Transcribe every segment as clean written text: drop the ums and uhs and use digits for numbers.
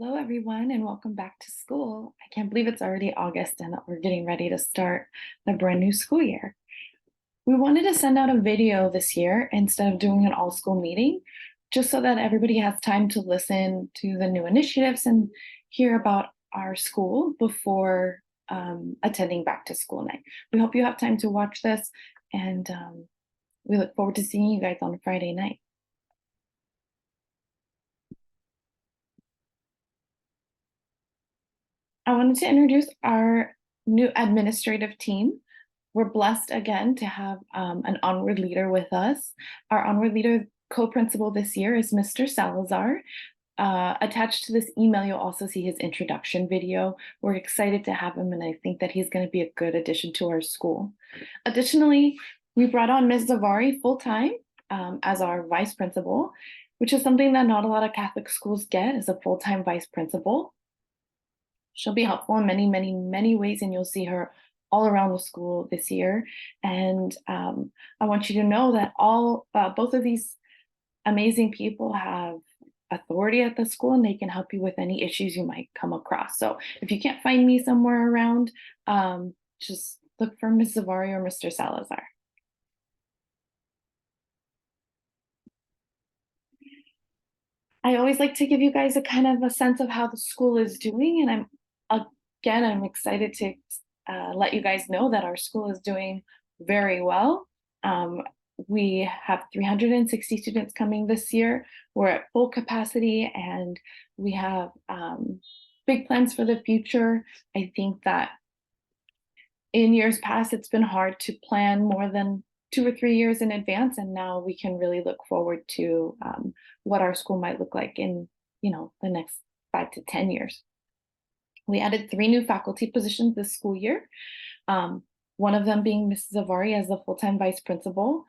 Hello, everyone, and welcome back to school. I can't believe it's already August and that we're getting ready to start the brand new school year. We wanted to send out a video this year instead of doing an all-school meeting, just so that everybody has time to listen to the new initiatives and hear about our school before attending back to school night. We hope you have time to watch this, and we look forward to seeing you guys on Friday night. I wanted to introduce our new administrative team. We're blessed again to have an onward leader with us. Our onward leader co-principal this year is Mr. Salazar. Attached to this email, you'll also see his introduction video. We're excited to have him, and I think that he's going to be a good addition to our school. Additionally, we brought on Ms. Zavari full-time as our vice principal, which is something that not a lot of Catholic schools get, is a full-time vice principal. She'll be helpful in many, many, many ways, and you'll see her all around the school this year. And I want you to know that both of these amazing people have authority at the school, and they can help you with any issues you might come across. So if you can't find me somewhere around, just look for Ms. Zavari or Mr. Salazar. I always like to give you guys a kind of a sense of how the school is doing, and I'm excited to let you guys know that our school is doing very well. We have 360 students coming this year. We're at full capacity, and we have big plans for the future. I think that in years past, it's been hard to plan more than 2 or 3 years in advance, and now we can really look forward to what our school might look like in the next 5 to 10 years. We added 3 new faculty positions this school year, one of them being Mrs. Zavari as the full-time vice principal.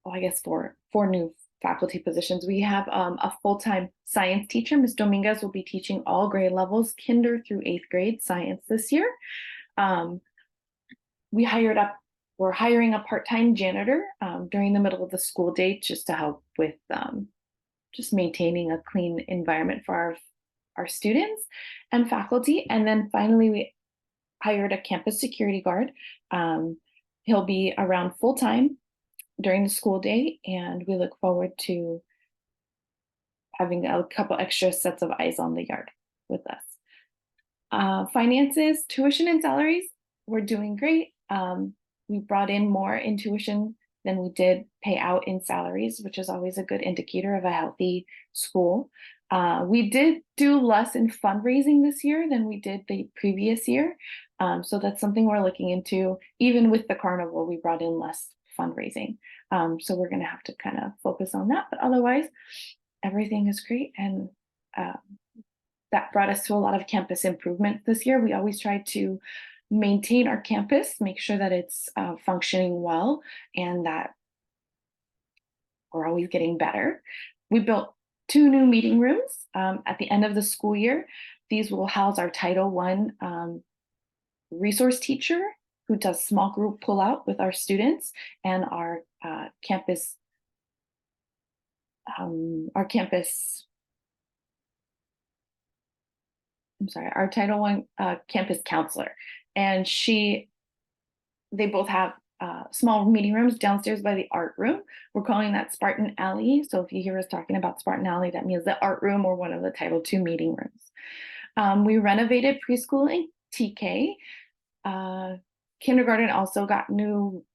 Well, I guess 4 new faculty positions. We have a full-time science teacher. Ms. Dominguez will be teaching all grade levels, kinder through 8th grade science this year. We're hiring a part-time janitor during the middle of the school day just to help with just maintaining a clean environment for our students and faculty. And then finally, we hired a campus security guard. He'll be around full-time during the school day, and we look forward to having a couple extra sets of eyes on the yard with us. Finances, tuition and salaries, we're doing great. We brought in more in tuition than we did pay out in salaries, which is always a good indicator of a healthy school. We did do less in fundraising this year than we did the previous year. So that's something we're looking into. Even with the carnival, we brought in less fundraising. So we're going to have to kind of focus on that. But otherwise, everything is great. And that brought us to a lot of campus improvement this year. We always try to maintain our campus, make sure that it's functioning well, and that we're always getting better. We built 2 new meeting rooms at the end of the school year. These will house our Title I resource teacher, who does small group pullout with our students, and our Title I campus counselor. And they both have small meeting rooms downstairs by the art room. We're calling that Spartan Alley. So if you hear us talking about Spartan Alley, that means the art room or one of the Title II meeting rooms. We renovated preschool and TK. Kindergarten also got new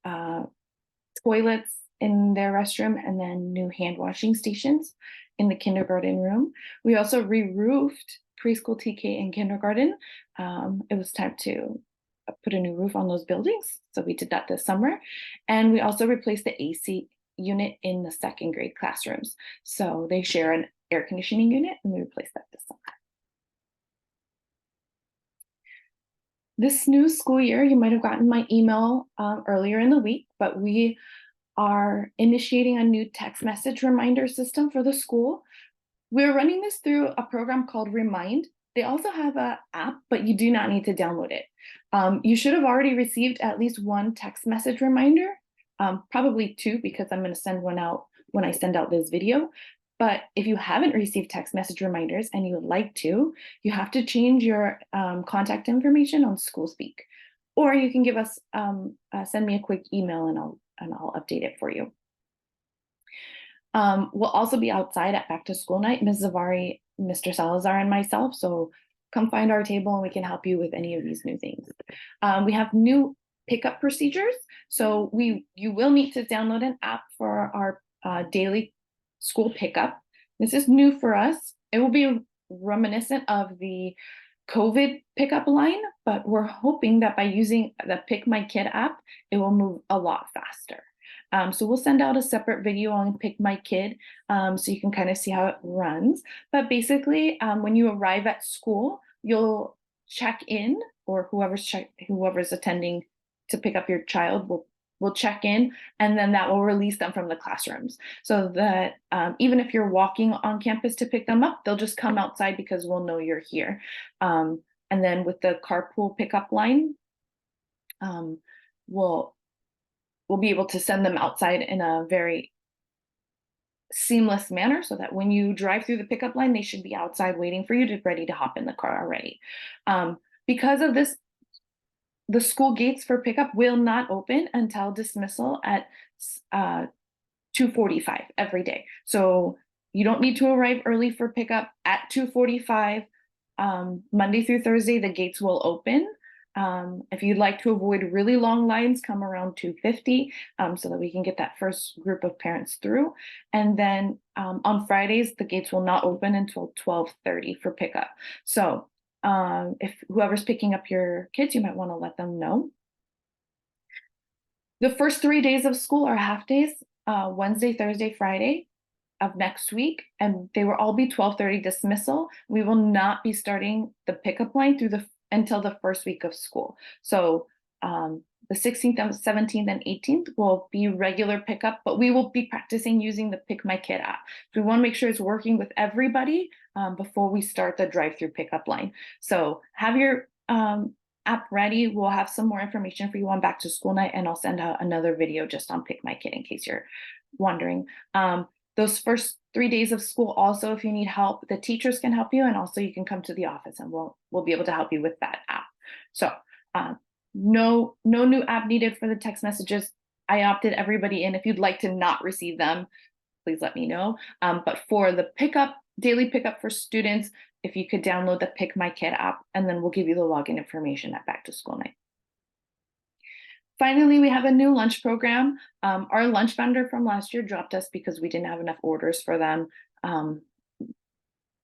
toilets in their restroom, and then new hand washing stations in the kindergarten room. We also re-roofed preschool, TK, and kindergarten. It was time to put a new roof on those buildings, so we did that this summer. And we also replaced the AC unit in the 2nd grade classrooms. So they share an air conditioning unit, and we replaced that this summer. This new school year, you might have gotten my email earlier in the week, but we are initiating a new text message reminder system for the school. We're running this through a program called Remind. They also have an app, but you do not need to download it. You should have already received at least 1 text message reminder, probably 2, because I'm going to send one out when I send out this video. But if you haven't received text message reminders and you would like to, you have to change your contact information on SchoolSpeak, or you can give us send me a quick email and I'll update it for you. We'll also be outside at back to school night, Ms. Zavari, Mr. Salazar, and myself. So come find our table and we can help you with any of these new things. We have new pickup procedures. So you will need to download an app for our daily school pickup. This is new for us. It will be reminiscent of the COVID pickup line, but we're hoping that by using the Pick My Kid app, it will move a lot faster. So we'll send out a separate video on Pick My Kid so you can kind of see how it runs. But basically, when you arrive at school, you'll check in, or whoever's attending to pick up your child will check in, and then that will release them from the classrooms. So that even if you're walking on campus to pick them up, they'll just come outside because we'll know you're here. And then with the carpool pickup line, we'll be able to send them outside in a very seamless manner so that when you drive through the pickup line, they should be outside waiting for you, ready to hop in the car already. Because of this, the school gates for pickup will not open until dismissal at 2:45 every day. So you don't need to arrive early for pickup at 2:45. Monday through Thursday, the gates will open. If you'd like to avoid really long lines, come around 2:50 so that we can get that first group of parents through. And then on Fridays, the gates will not open until 12:30 for pickup. So if whoever's picking up your kids, you might want to let them know. The first 3 days of school are half days, Wednesday, Thursday, Friday of next week, and they will all be 12:30 dismissal. We will not be starting the pickup line until the first week of school. So the 16th, 17th, and 18th will be regular pickup, but we will be practicing using the Pick My Kid app. So we want to make sure it's working with everybody before we start the drive-through pickup line. So have your app ready. We'll have some more information for you on back to school night, and I'll send out another video just on Pick My Kid in case you're wondering. Those first 3 days of school, also, if you need help, the teachers can help you, and also you can come to the office and we'll be able to help you with that app. So no new app needed for the text messages. I opted everybody in. If you'd like to not receive them, please let me know. But for the daily pickup for students, if you could download the Pick My Kid app, and then we'll give you the login information at back to school night. Finally, we have a new lunch program. Our lunch vendor from last year dropped us because we didn't have enough orders for them.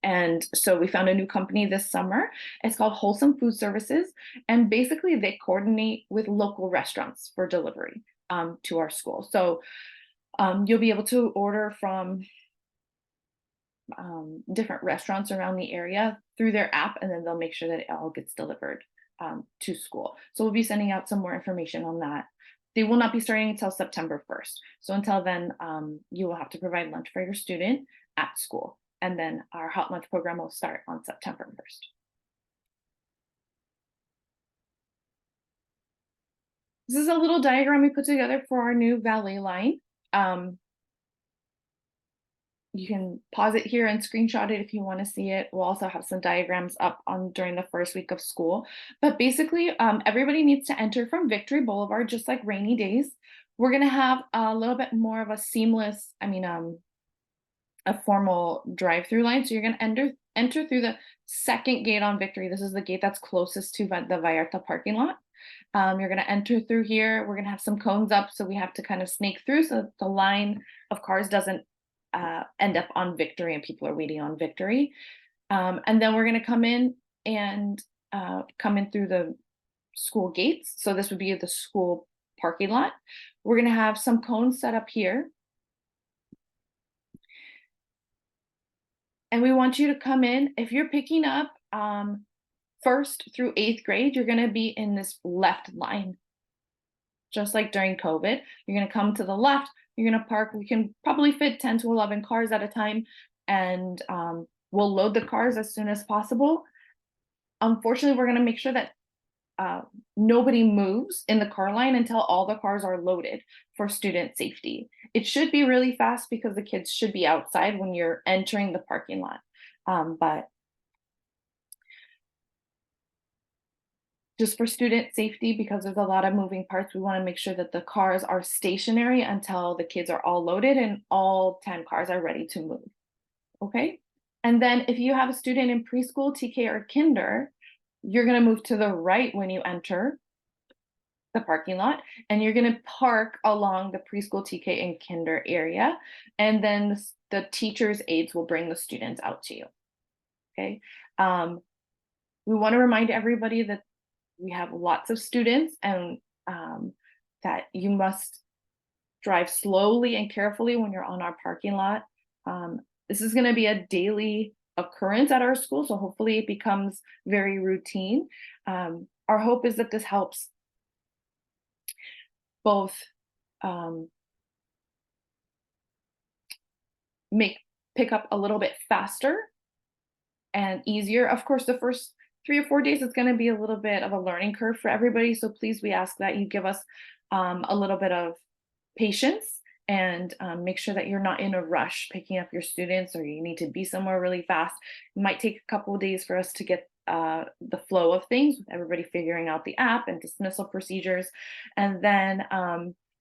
And so we found a new company this summer. It's called Wholesome Food Services. And basically they coordinate with local restaurants for delivery to our school. So you'll be able to order from different restaurants around the area through their app, and then they'll make sure that it all gets delivered to school. So we'll be sending out some more information on that. They will not be starting until September 1st. So until then, you will have to provide lunch for your student at school. And then our hot lunch program will start on September 1st. This is a little diagram we put together for our new valet line. You can pause it here and screenshot it if you want to see it. We'll also have some diagrams up during the first week of school. But basically, everybody needs to enter from Victory Boulevard, just like rainy days. We're going to have a little bit more of a seamless, a formal drive-through line. So you're going to enter through the second gate on Victory. This is the gate that's closest to the Vallarta parking lot. You're going to enter through here. We're going to have some cones up, so we have to kind of snake through so the line of cars doesn't end up on Victory and people are waiting on Victory. And then we're going to come in through the school gates. So this would be the school parking lot. We're going to have some cones set up here. And we want you to come in. If you're picking up 1st through 8th grade, you're going to be in this left line. Just like during COVID, you're going to come to the left. You're going to park. We can probably fit 10 to 11 cars at a time, and we'll load the cars as soon as possible. Unfortunately, we're going to make sure that nobody moves in the car line until all the cars are loaded for student safety. It should be really fast because the kids should be outside when you're entering the parking lot. But just for student safety, because there's a lot of moving parts, we want to make sure that the cars are stationary until the kids are all loaded and all 10 cars are ready to move. Okay. And then if you have a student in preschool, TK, or kinder, you're going to move to the right when you enter the parking lot, and you're going to park along the preschool, TK, and kinder area. And then the teacher's aides will bring the students out to you. Okay. We want to remind everybody that we have lots of students, and that you must drive slowly and carefully when you're on our parking lot. This is going to be a daily occurrence at our school, so hopefully it becomes very routine. Our hope is that this helps both pick up a little bit faster and easier. Of course, the first 3 or 4 days, it's going to be a little bit of a learning curve for everybody. So please, we ask that you give us a little bit of patience, and make sure that you're not in a rush picking up your students, or you need to be somewhere really fast. It might take a couple of days for us to get the flow of things, with everybody figuring out the app and dismissal procedures. And then,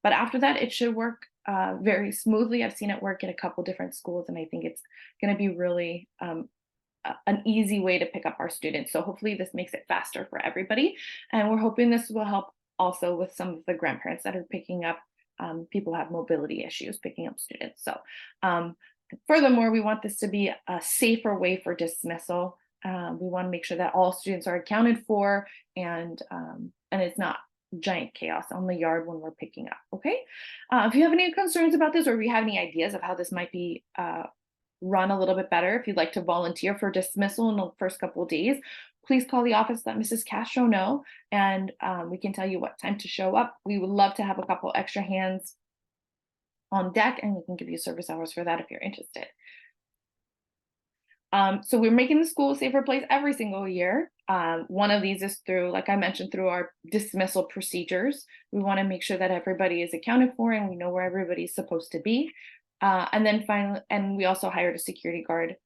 but after that, it should work very smoothly. I've seen it work in a couple different schools, and I think it's going to be really an easy way to pick up our students. So hopefully this makes it faster for everybody. And we're hoping this will help also with some of the grandparents that are picking up people who have mobility issues picking up students. So furthermore, we want this to be a safer way for dismissal. We want to make sure that all students are accounted for, and it's not giant chaos on the yard when we're picking up. Okay. If you have any concerns about this, or if you have any ideas of how this might be run a little bit better, if you'd like to volunteer for dismissal in the first couple of days, please call the office, let Mrs. Castro know, and we can tell you what time to show up. We would love to have a couple extra hands on deck, and we can give you service hours for that if you're interested. So we're making the school a safer place every single year. One of these is through, like I mentioned, through our dismissal procedures. We want to make sure that everybody is accounted for and we know where everybody's supposed to be. And then finally, and we also hired a security guard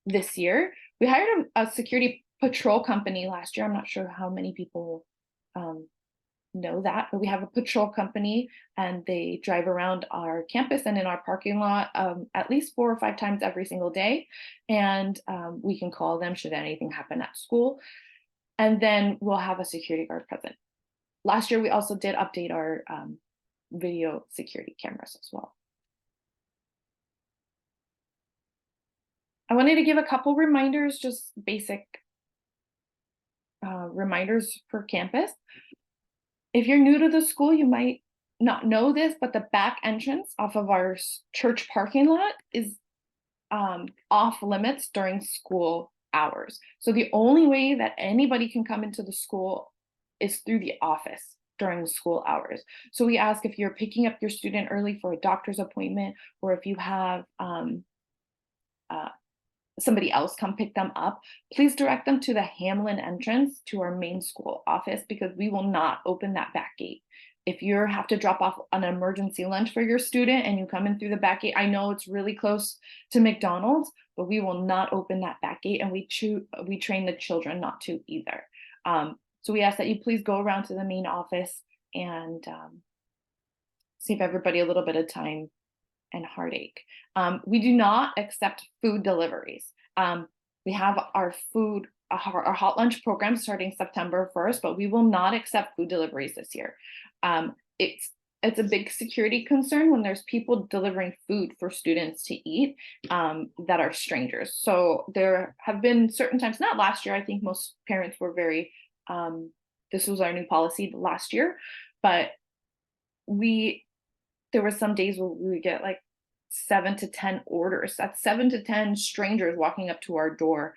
this year. We hired a security patrol company last year. I'm not sure how many people know that, but we have a patrol company, and they drive around our campus and in our parking lot at least 4 or 5 times every single day. And we can call them should anything happen at school. And then we'll have a security guard present. Last year, we also did update our video security cameras as well. I wanted to give a couple reminders, just basic reminders for campus. If you're new to the school, you might not know this, but the back entrance off of our church parking lot is off limits during school hours. So the only way that anybody can come into the school is through the office during the school hours. So we ask, if you're picking up your student early for a doctor's appointment, or if you have somebody else come pick them up, please direct them to the Hamlin entrance to our main school office, because we will not open that back gate. If you have to drop off an emergency lunch for your student and you come in through the back gate, I know it's really close to McDonald's, but we will not open that back gate, and we train the children not to either. So we ask that you please go around to the main office and save everybody a little bit of time and heartache. We do not accept food deliveries. We have our hot lunch program starting September 1st, but we will not accept food deliveries this year. It's a big security concern when there's people delivering food for students to eat that are strangers. So there have been certain times, not last year, I think most parents were very, this was our new policy last year, but there were some days where we would get like 7 to 10 orders. That's 7 to 10 strangers walking up to our door.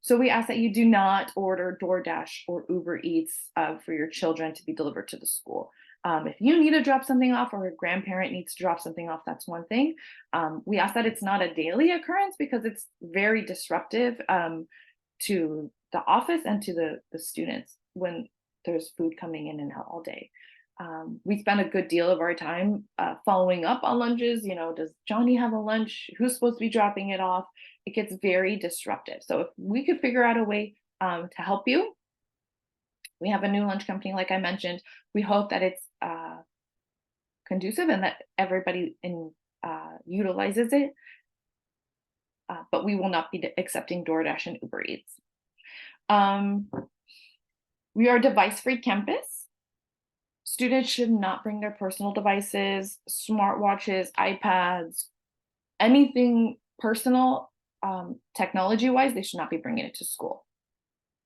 So we ask that you do not order DoorDash or Uber Eats for your children to be delivered to the school. If you need to drop something off, or a grandparent needs to drop something off, that's one thing. We ask that it's not a daily occurrence, because it's very disruptive to the office and to the students. when there's food coming in and out all day. We spend a good deal of our time following up on lunches. Does Johnny have a lunch? Who's supposed to be dropping it off? It gets very disruptive. So if we could figure out a way to help you, we have a new lunch company, like I mentioned. We hope that it's conducive and that everybody utilizes it. But we will not be accepting DoorDash and Uber Eats. We are a device-free campus. Students should not bring their personal devices, smartwatches, iPads, anything personal, technology-wise. They should not be bringing it to school.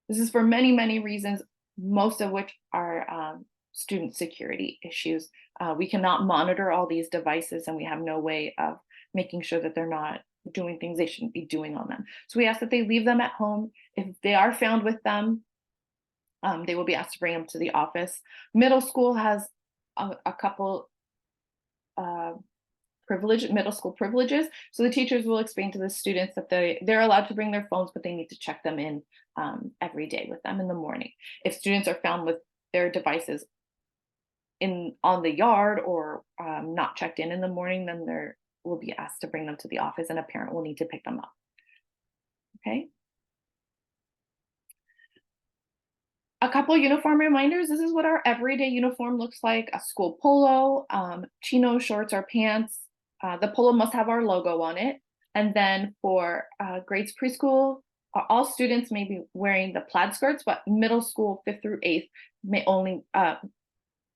This is for many, many reasons, most of which are student security issues. We cannot monitor all these devices, and we have no way of making sure that they're not doing things they shouldn't be doing on them. So we ask that they leave them at home. If they are found with them, they will be asked to bring them to the office. Middle school has a couple middle school privileges. So the teachers will explain to the students that they're allowed to bring their phones, but they need to check them in every day with them in the morning. If students are found with their devices on the yard or not checked in the morning, then they will be asked to bring them to the office, and a parent will need to pick them up. Okay. A couple uniform reminders. This is what our everyday uniform looks like: a school polo, chino shorts or pants. The polo must have our logo on it. And then for grades preschool, all students may be wearing the plaid skirts, but middle school 5th through 8th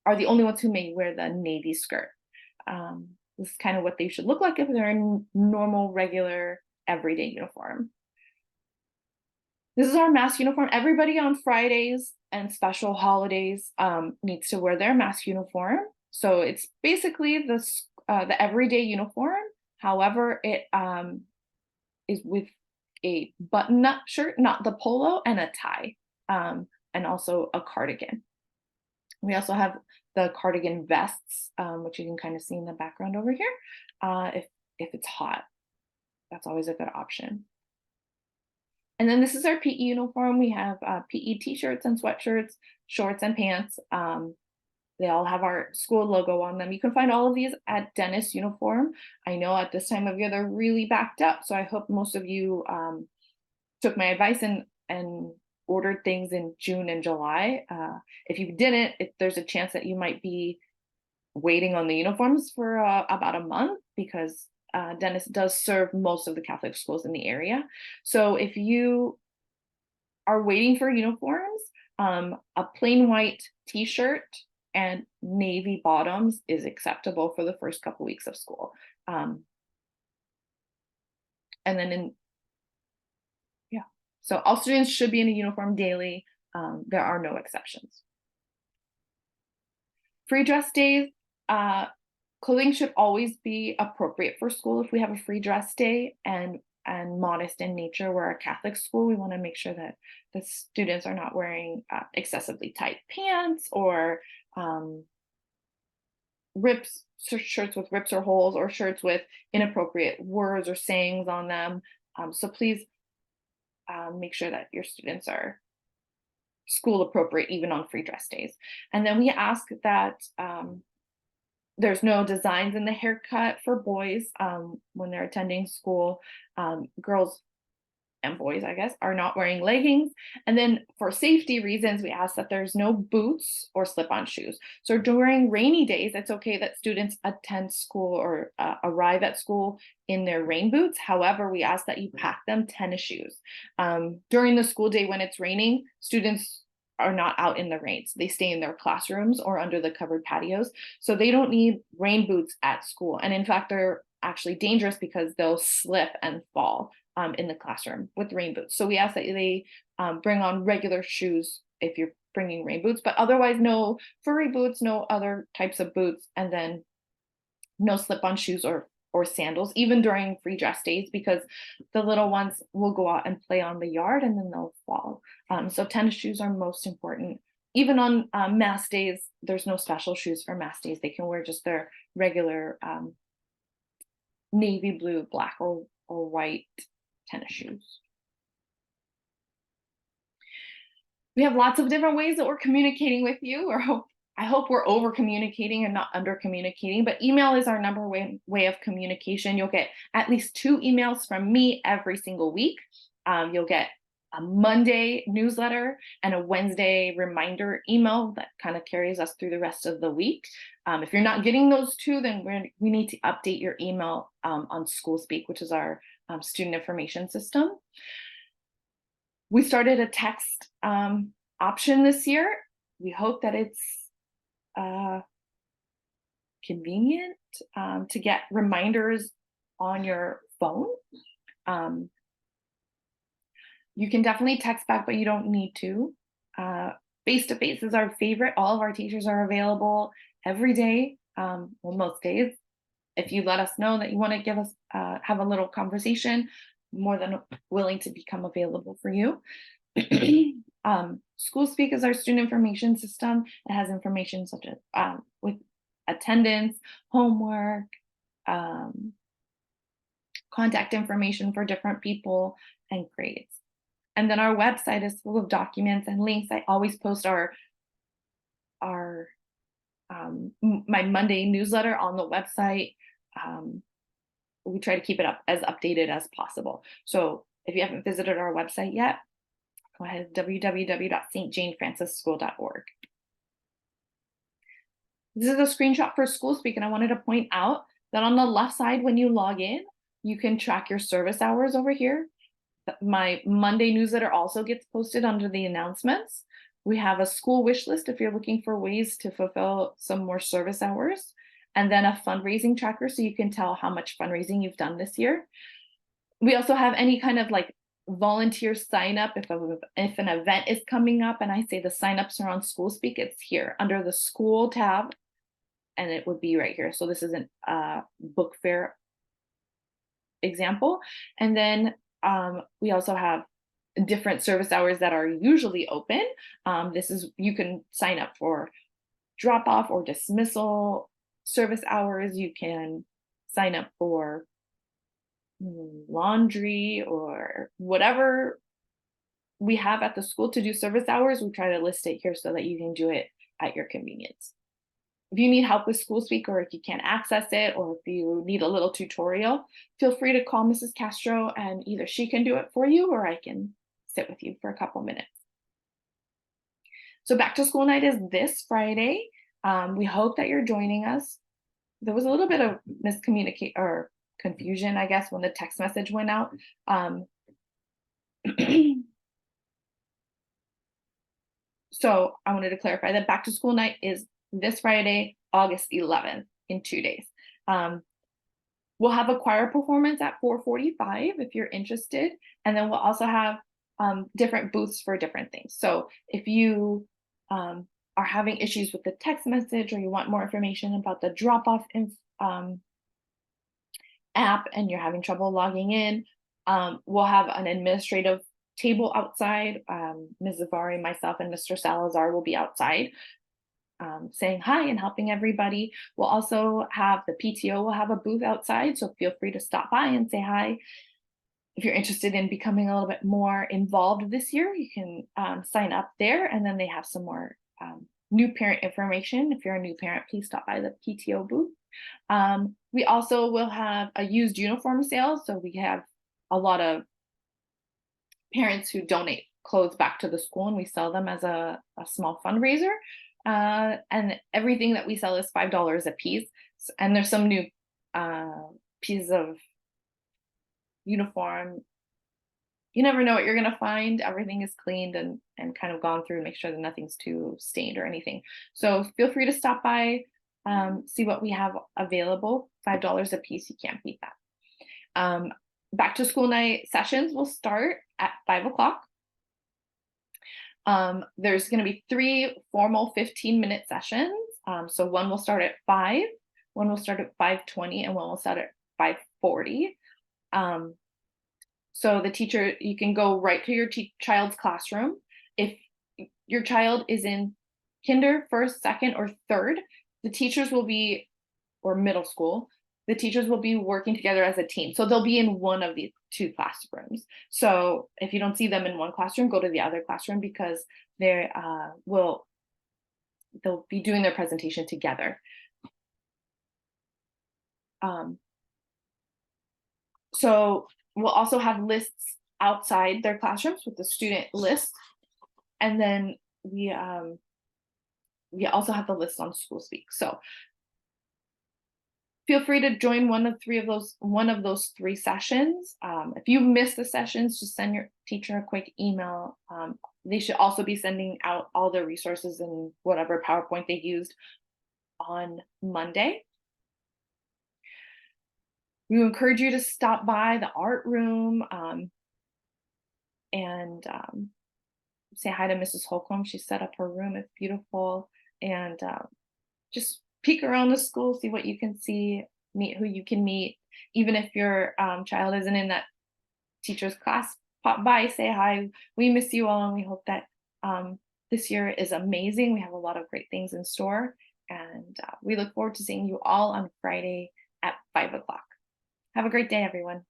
are the only ones who may wear the navy skirt. This is kind of what they should look like if they're in normal, regular, everyday uniform. This is our mask uniform. Everybody on Fridays and special holidays needs to wear their mask uniform. So it's basically the everyday uniform. However, it is with a button-up shirt, not the polo, and a tie, and also a cardigan. We also have the cardigan vests, which you can kind of see in the background over here. If it's hot, that's always a good option. And then this is our PE uniform. We have PE t-shirts and sweatshirts, shorts and pants. They all have our school logo on them. You can find all of these at Dentist Uniform. I know at this time of year, they're really backed up. So I hope most of you took my advice and ordered things in June and July. If you didn't, there's a chance that you might be waiting on the uniforms for about a month, because Dentist does serve most of the Catholic schools in the area. So if you are waiting for uniforms, a plain white t-shirt and navy bottoms is acceptable for the first couple weeks of school. And then so all students should be in a uniform daily. There are no exceptions. Free dress days, clothing should always be appropriate for school. If we have a free dress day and modest in nature, we're a Catholic school, we want to make sure that the students are not wearing excessively tight pants or shirts with rips or holes, or shirts with inappropriate words or sayings on them. So please make sure that your students are school appropriate even on free dress days. And then we ask that there's no designs in the haircut for boys when they're attending school. Girls and boys, I guess, are not wearing leggings. And then for safety reasons, we ask that there's no boots or slip-on shoes. So during rainy days, it's okay that students attend school or arrive at school in their rain boots. However, we ask that you pack them tennis shoes. During the school day when it's raining, students are not out in the rain. So they stay in their classrooms or under the covered patios. So they don't need rain boots at school. And in fact, they're actually dangerous because they'll slip and fall in the classroom with rain boots. So we ask that they bring on regular shoes if you're bringing rain boots, but otherwise no furry boots, no other types of boots, and then no slip-on shoes or sandals, even during free dress days, because the little ones will go out and play on the yard and then they'll fall. So tennis shoes are most important. Even on mass days, there's no special shoes for mass days. They can wear just their regular navy blue, black, or white tennis shoes. We have lots of different ways that we're communicating with you, I hope we're over communicating and not under communicating, but email is our number way of communication. You'll get at least 2 emails from me every single week. You'll get a Monday newsletter and a Wednesday reminder email that kind of carries us through the rest of the week. If you're not getting those 2, then we need to update your email on SchoolSpeak, which is our student information system. We started a text option this year. We hope that it's convenient to get reminders on your phone. You can definitely text back, but you don't need to. Face-to-face is our favorite. All of our teachers are available every day, well, most days. If you let us know that you want to give us have a little conversation, more than willing to become available for you. SchoolSpeak is our student information system. It has information such as with attendance, homework, contact information for different people, and grades. And then our website is full of documents and links. I always post my Monday newsletter on the website. We try to keep it up as updated as possible. So if you haven't visited our website yet, go ahead to www.stjanefrancisschool.org. This is a screenshot for SchoolSpeak, and I wanted to point out that on the left side, when you log in, you can track your service hours over here. My Monday newsletter also gets posted under the announcements. We have a school wish list if you're looking for ways to fulfill some more service hours, and then a fundraising tracker so you can tell how much fundraising you've done this year. We also have any kind of like volunteer sign up. If an event is coming up and I say the signups are on SchoolSpeak, it's here under the school tab, and it would be right here. So this is a book fair example. And then we also have different service hours that are usually open. You can sign up for drop off or dismissal service hours. You can sign up for laundry or whatever we have at the school to do service hours. We try to list it here so that you can do it at your convenience. If you need help with SchoolSpeak, or if you can't access it, or if you need a little tutorial, feel free to call Mrs. Castro, and either she can do it for you or I can sit with you for a couple minutes. So back to school night is this Friday. We hope that you're joining us. There was a little bit of miscommunication or confusion, I guess, when the text message went out. So I wanted to clarify that back to school night is this Friday, August 11th, in 2 days. We'll have a choir performance at 4:45 if you're interested. And then we'll also have different booths for different things. So if you are having issues with the text message, or you want more information about the drop-off app and you're having trouble logging in, we'll have an administrative table outside. Ms. Zavari, myself, and Mr. Salazar will be outside saying hi and helping everybody. We'll also have the PTO will have a booth outside, so feel free to stop by and say hi. If you're interested in becoming a little bit more involved this year, you can sign up there, and then they have some more new parent information. If you're a new parent, please stop by the PTO booth. We also will have a used uniform sale, so we have a lot of parents who donate clothes back to the school, and we sell them as a small fundraiser. And everything that we sell is $5 a piece. And there's some new pieces of uniform. You never know what you're going to find. Everything is cleaned and kind of gone through and make sure that nothing's too stained or anything. So feel free to stop by, see what we have available. $5 a piece, you can't beat that. Back to school night sessions will start at 5 o'clock. There's going to be 3 formal 15-minute sessions. So one will start at 5, one will start at 5:20, and one will start at 5:40. So the teacher, you can go right to your child's classroom. If your child is in kinder, first, second, or third, the teachers will be, or middle school, the teachers will be working together as a team. So they'll be in one of these two classrooms. So if you don't see them in one classroom, go to the other classroom because they'll be doing their presentation together. So we'll also have lists outside their classrooms with the student list. And then we also have the list on SchoolSpeak. So feel free to join one of those three sessions. If you miss the sessions, just send your teacher a quick email. They should also be sending out all the resources and whatever PowerPoint they used on Monday. We encourage you to stop by the art room and say hi to Mrs. Holcomb. She set up her room. It's beautiful. And just peek around the school, see what you can see, meet who you can meet. Even if your child isn't in that teacher's class, pop by, say hi. We miss you all, and we hope that this year is amazing. We have a lot of great things in store, and we look forward to seeing you all on Friday at 5 o'clock. Have a great day, everyone.